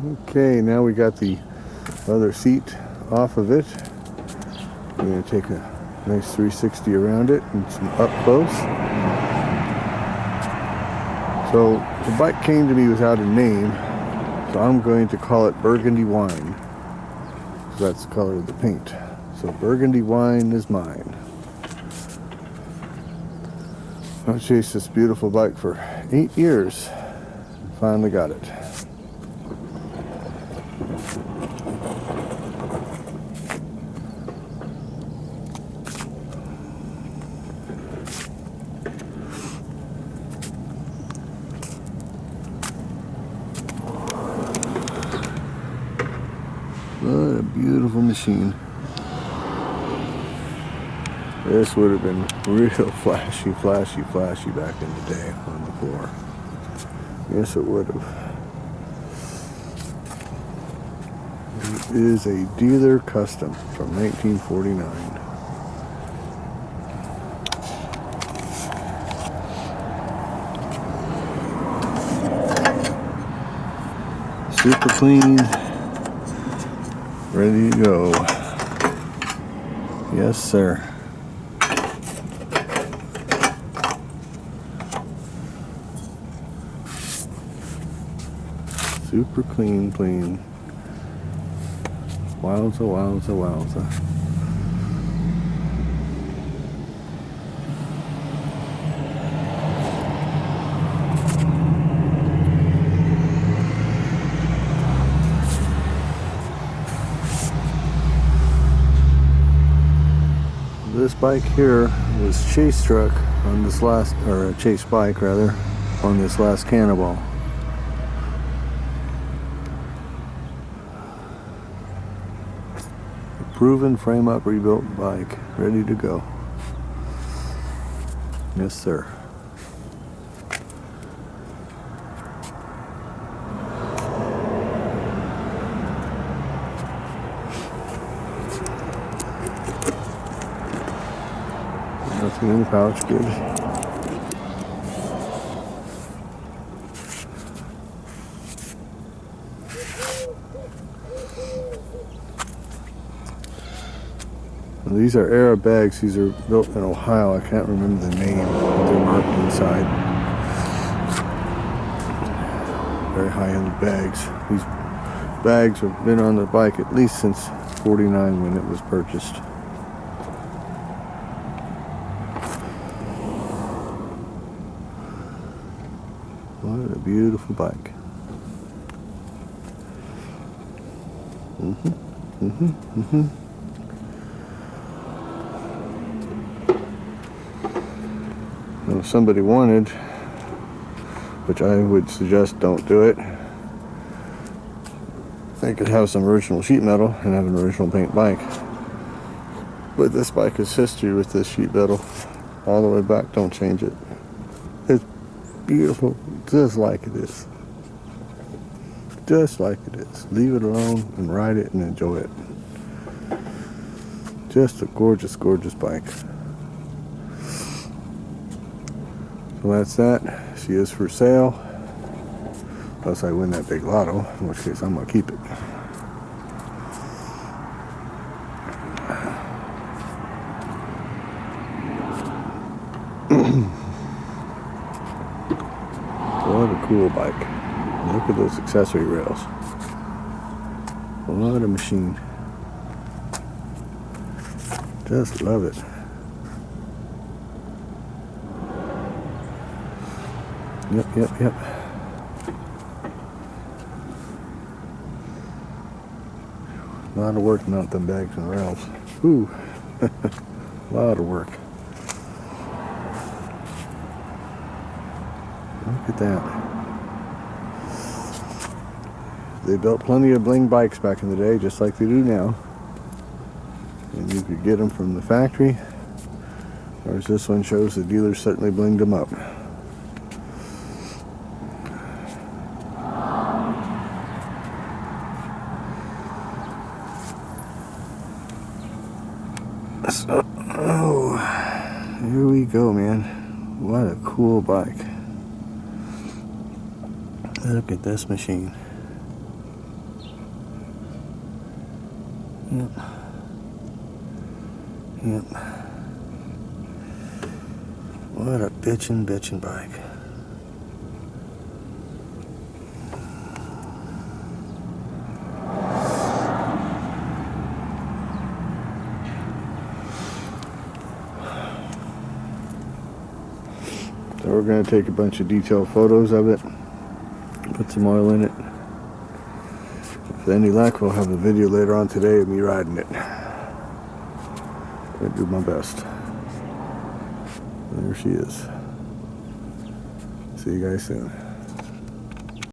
Okay, now we got the other seat off of it. We're going to take a nice 360 around it and some up close. So the bike came to me without a name, so I'm going to call it Burgundy Wine. So that's the color of the paint. So Burgundy Wine is mine. I've chased this beautiful bike for 8 years. Finally got it. What a beautiful machine. This would have been real flashy back in the day on the floor. Yes, it would have. It is a dealer custom from 1949. Super clean, ready to go. Yes, sir. Super clean. Wowza. This bike here was chase truck on this last, or a chase bike rather, on this last Cannonball. Proven frame up rebuilt bike, ready to go. Yes, sir. Nothing in the pouch, good. These are Arab bags. These are built in Ohio. I can't remember the name. They're marked inside. Very high-end bags. These bags have been on the bike at least since '49 when it was purchased. What a beautiful bike. If somebody wanted, which I would suggest don't do it, they could have some original sheet metal and have an original paint bike. But this bike has history with this sheet metal all the way back. Don't change it. It's beautiful, just like it is. Just like it is. Leave it alone and ride it and enjoy it. Just a gorgeous bike. So that's that. She is for sale. Unless I win that big lotto, in which case I'm going to keep it. What a cool bike. Look at those accessory rails. What a machine. Just love it. Yep. A lot of work to mount them bags and rails. Ooh, a lot of work. Look at that. They built plenty of bling bikes back in the day, just like they do now. And you could get them from the factory, or as this one shows, the dealers certainly blinged them up. So, here we go, man. What a cool bike. Look at this machine. Yep. Yep. What a bitchin' bike. So we're going to take a bunch of detailed photos of it, put some oil in it. With any luck, we'll have a video later on today of me riding it. I'll do my best. There she is. See you guys soon.